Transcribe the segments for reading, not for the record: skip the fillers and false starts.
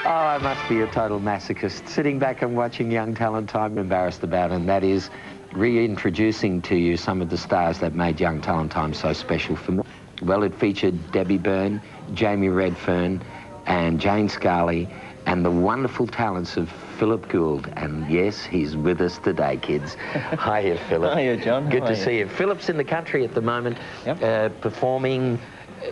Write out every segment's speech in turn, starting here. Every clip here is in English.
Oh, I must be a total masochist, sitting back and watching young talent I'm embarrassed about, and that is reintroducing to you some of the stars that made Young Talent Time so special for me. Well, it featured Debbie Byrne, Jamie Redfern, and Jane Scarley, and the wonderful talents of Philip Gould. And yes, he's with us today, kids. Hiya, Philip. Hiya, John. Good to see you. Philip's in the country at the moment, performing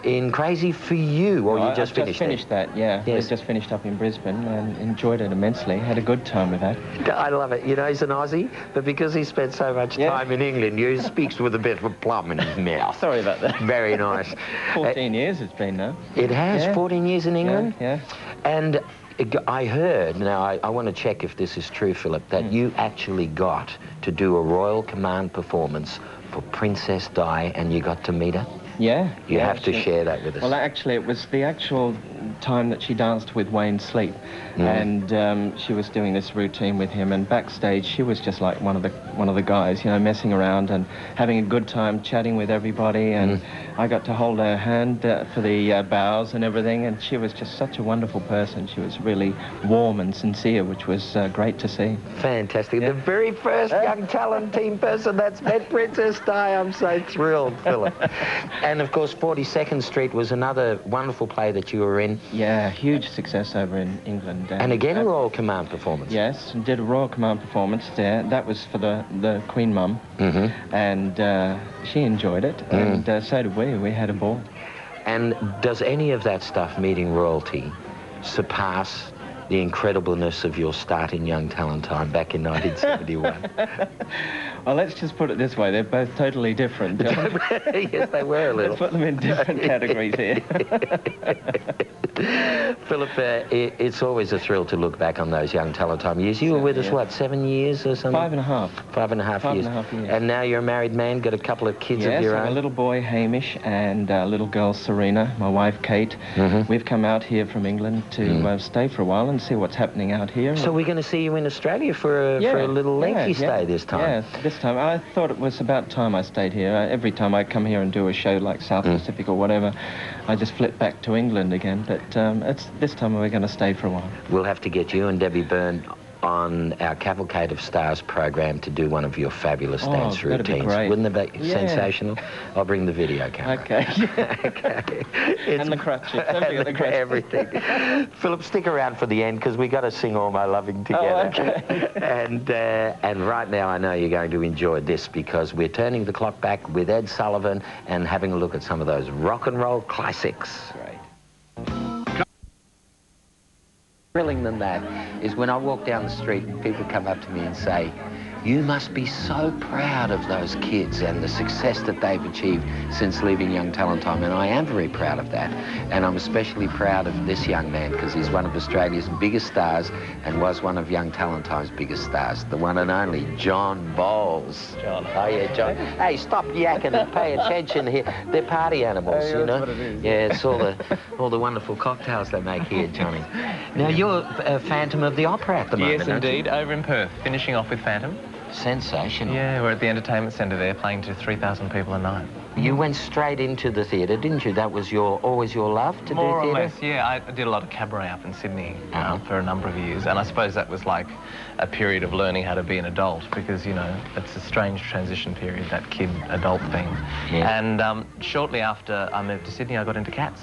in Crazy for You, or you just finished that, yeah. Yes. We just finished up in Brisbane and enjoyed it immensely. Had a good time with that. I love it. You know, he's an Aussie, but because he spent so much time in England, he speaks with a bit of a plum in his mouth. Sorry about that. Very nice. 14 years it's been now. It has? 14 years in England? Yeah. And I heard, now I want to check if this is true, Philip, that you actually got to do a Royal Command performance for Princess Di, and you got to meet her? Yeah. You have to share that with us. Well, actually, it was the actual time that she danced with Wayne Sleep, and she was doing this routine with him, and backstage she was just like one of the guys, you know, messing around and having a good time, chatting with everybody, and I got to hold her hand for the bows and everything, and she was just such a wonderful person. She was really warm and sincere, which was great to see. Fantastic. The very first Young Talent Team person that's met Princess Di. I'm so thrilled, Philip. And of course, 42nd Street was another wonderful play that you were in. Yeah, huge success over in England. And again, a Royal Command performance. Yes, did a Royal Command performance there. That was for the Queen Mum, and she enjoyed it, and so did we. We had a ball. And does any of that stuff, meeting royalty, surpass the incredibleness of your start in Young Talent Time back in 1971? Well, let's just put it this way. They're both totally different. Yes, they were a little. Let's put them in different categories here. Philip, it's always a thrill to look back on those Young Talent Time years. You were with us, what, 7 years or something? 5.5. 5.5 years. 5.5 years. And now you're a married man, got a couple of kids of your own? Yes, a little boy, Hamish, and a little girl, Serena, my wife, Kate. We've come out here from England to stay for a while and see what's happening out here. So we're going to see you in Australia for a little lengthy stay this time? Yeah, this time. I thought it was about time I stayed here. Every time I come here and do a show like South Pacific or whatever, I just flip back to England again. But this time we're going to stay for a while. We'll have to get you and Debbie Byrne on our Cavalcade of Stars program to do one of your fabulous dance routines. Be great. Wouldn't that be sensational? I'll bring the video camera. Okay. Okay. And the crutches. Don't forget the crutches. Everything. Philip, stick around for the end, because we got to sing All My Loving together. Oh, okay. And right now I know you're going to enjoy this, because we're turning the clock back with Ed Sullivan and having a look at some of those rock and roll classics. Great. Thrilling than that is when I walk down the street and people come up to me and say, "You must be so proud of those kids and the success that they've achieved since leaving Young Talent Time." And I am very proud of that. And I'm especially proud of this young man, because he's one of Australia's biggest stars and was one of Young Talent Time's biggest stars, the one and only John Bowles. John. Oh, yeah, John. Hey, stop yakking and pay attention here. They're party animals, you know? That's what it is. Yeah, it's all the wonderful cocktails they make here, Johnny. Now, you're a Phantom of the Opera at the moment, Yes, indeed, over in Perth, finishing off with Phantom. Sensational. Yeah, we're at the entertainment centre there, playing to 3,000 people a night. You went straight into the theatre, didn't you? That was always your love to do theatre? More or less, yeah. I did a lot of cabaret up in Sydney for a number of years, and I suppose that was like a period of learning how to be an adult, because, you know, it's a strange transition period, that kid-adult thing. Yeah. And shortly after I moved to Sydney, I got into Cats,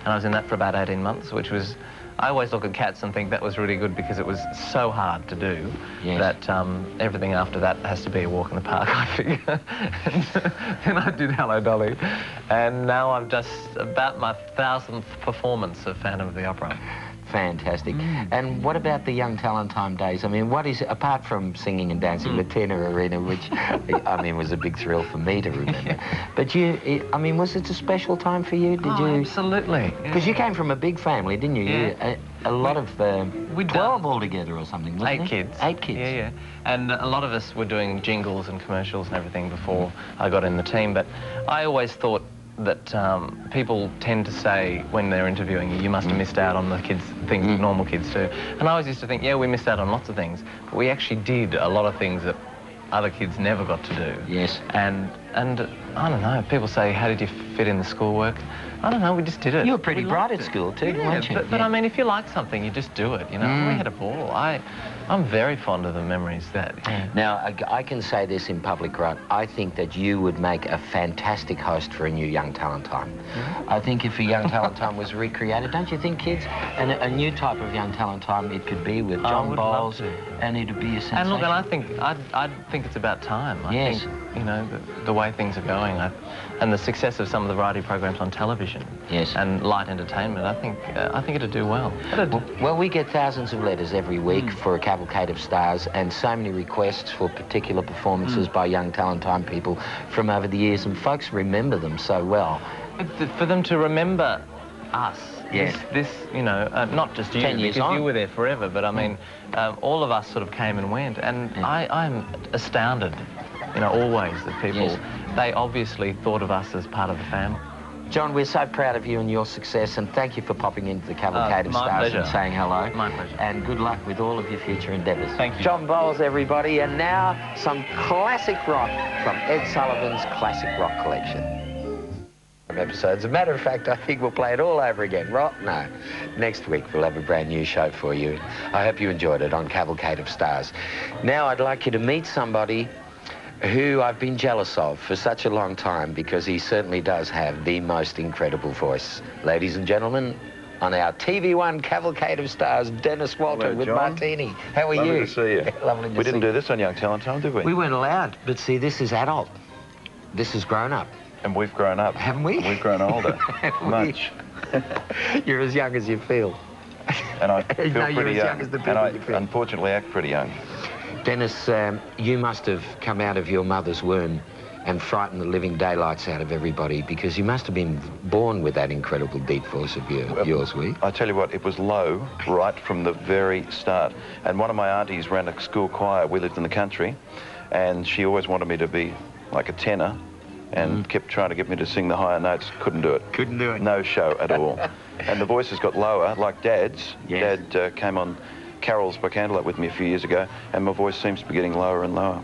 and I was in that for about 18 months, which was... I always look at Cats and think that was really good, because it was so hard to do that everything after that has to be a walk in the park, I figure. Then I did Hello Dolly, and now I'm just about my 1,000th performance of Phantom of the Opera. Fantastic. And what about the Young Talent Time days? I mean, what is, apart from singing and dancing with Tina Arena, which, I mean, was a big thrill for me to remember. But I mean, was it a special time for you? Did you? Absolutely. Because you came from a big family, didn't you? Yeah. A lot of, 12 altogether or something, wasn't 8 it? kids. 8 kids. Yeah. And a lot of us were doing jingles and commercials and everything before I got in the team, but I always thought that people tend to say when they're interviewing you, you must have missed out on the kids, things that normal kids do. And I always used to think, yeah, we missed out on lots of things, but we actually did a lot of things that other kids never got to do. Yes. And I don't know, people say, how did you fit in the schoolwork? I don't know, we just did it. You were pretty We bright liked at it. school too, Yeah, weren't you? but I mean, if you like something, you just do it, you know. We had a ball. I'm very fond of the memories that... Now, I can say this in public, right? I think that you would make a fantastic host for a new Young Talent Time. I think if a Young Talent Time was recreated, don't you think, kids? And a new type of Young Talent Time it could be with John Bowles, and it'd be a sensation. And look, and I think it's about time. I think, you know, the way things are going, and the success of some of the variety programs on television, and light entertainment, I think it'd do well. Well, we get thousands of letters every week for a cavalcade of stars, and so many requests for particular performances by Young Talent Time people from over the years, and folks remember them so well. For them to remember us, this you know, not just you, 10 years because on. you were there forever, but I mean, all of us sort of came and went, and I'm astounded, you know, always that people, they obviously thought of us as part of the family. John, we're so proud of you and your success, and thank you for popping into the Cavalcade of Stars and saying hello. My pleasure. And good luck with all of your future endeavours. Thank you. John Bowles, everybody, and now some classic rock from Ed Sullivan's Classic Rock Collection. Episodes. As a matter of fact, I think we'll play it all over again. Right? No. Next week, we'll have a brand new show for you. I hope you enjoyed it on Cavalcade of Stars. Now, I'd like you to meet somebody who I've been jealous of for such a long time, because he certainly does have the most incredible voice. Ladies and gentlemen, on our TV1 Cavalcade of Stars, Dennis Walter. Hello, with John. Martini. How are you? Lovely to see you. Lovely to see you. We didn't do this on Young Talent Time, did we? We weren't allowed, but see, this is adult. This is grown up. And we've grown up. Haven't we? And we've grown older. Much. You're as young as you feel. And I feel No, you're pretty as young. young as the people And I you feel. unfortunately act pretty young. Dennis, you must have come out of your mother's womb and frightened the living daylights out of everybody, because you must have been born with that incredible deep voice of yours, were you? I tell you what, it was low right from the very start. And one of my aunties ran a school choir. We lived in the country, and she always wanted me to be like a tenor, and kept trying to get me to sing the higher notes. Couldn't do it. Couldn't do it. No show at all. And the voices got lower, like Dad's. Yes. Dad came on Carols by Candlelight with me a few years ago, and my voice seems to be getting lower and lower.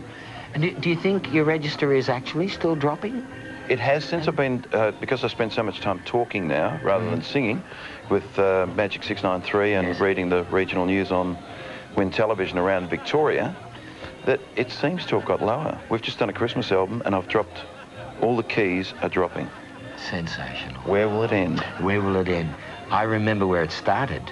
And do you think your register is actually still dropping? It has, since I've been, because I spend so much time talking now rather than singing, with Magic 693 and reading the regional news on Win Television around Victoria, that it seems to have got lower. We've just done a Christmas album, and I've dropped, all the keys are dropping. Sensational. Where will it end? Where will it end? I remember where it started.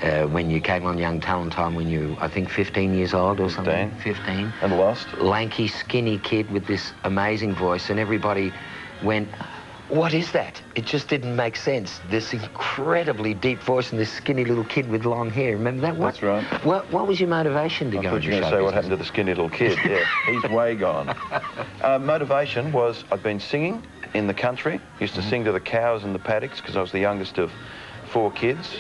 When you came on Young Talent Time when you, I think, 15 years old or something. 15. And lost. Lanky, skinny kid with this amazing voice, and everybody went, what is that? It just didn't make sense. This incredibly deep voice and this skinny little kid with long hair. Remember that? That's right. What was your motivation to I go thought into you were going to say what happened to the skinny little kid. Yeah, he's way gone. Motivation was I'd been singing in the country. Used to sing to the cows in the paddocks because I was the youngest of 4 kids.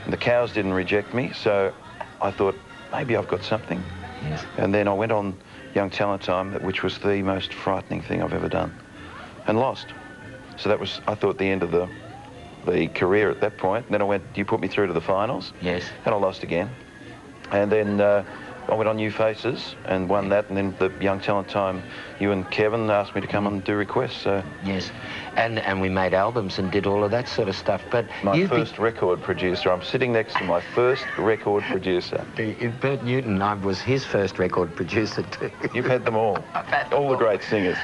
And the cows didn't reject me, so I thought, maybe I've got something. Yes. And then I went on Young Talent Time, which was the most frightening thing I've ever done, and lost. So that was, I thought, the end of the career at that point. And then you put me through to the finals. Yes. And I lost again. And then I went on New Faces and won that, and then the Young Talent Time, you and Kevin asked me to come and do requests, so... Yes, and we made albums and did all of that sort of stuff, but... My first record producer. I'm sitting next to my first record producer. Bert Newton, I was his first record producer too. You've had them all. I've had them all the great singers.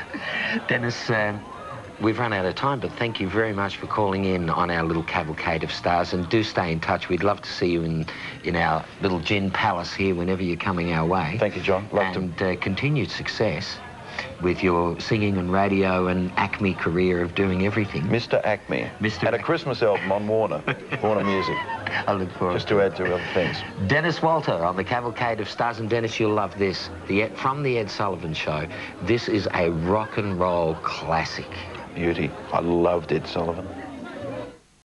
Dennis, we've run out of time, but thank you very much for calling in on our little Cavalcade of Stars, and do stay in touch. We'd love to see you in our little gin palace here whenever you're coming our way. Thank you, John. And continued success with your singing and radio and Acme career of doing everything. Mr. Acme. And a Christmas album on Warner Music. I look forward just to add to other things. Dennis Walter on the Cavalcade of Stars. And Dennis, you'll love this. From the Ed Sullivan Show, this is a rock and roll classic. Beauty. I loved Ed Sullivan.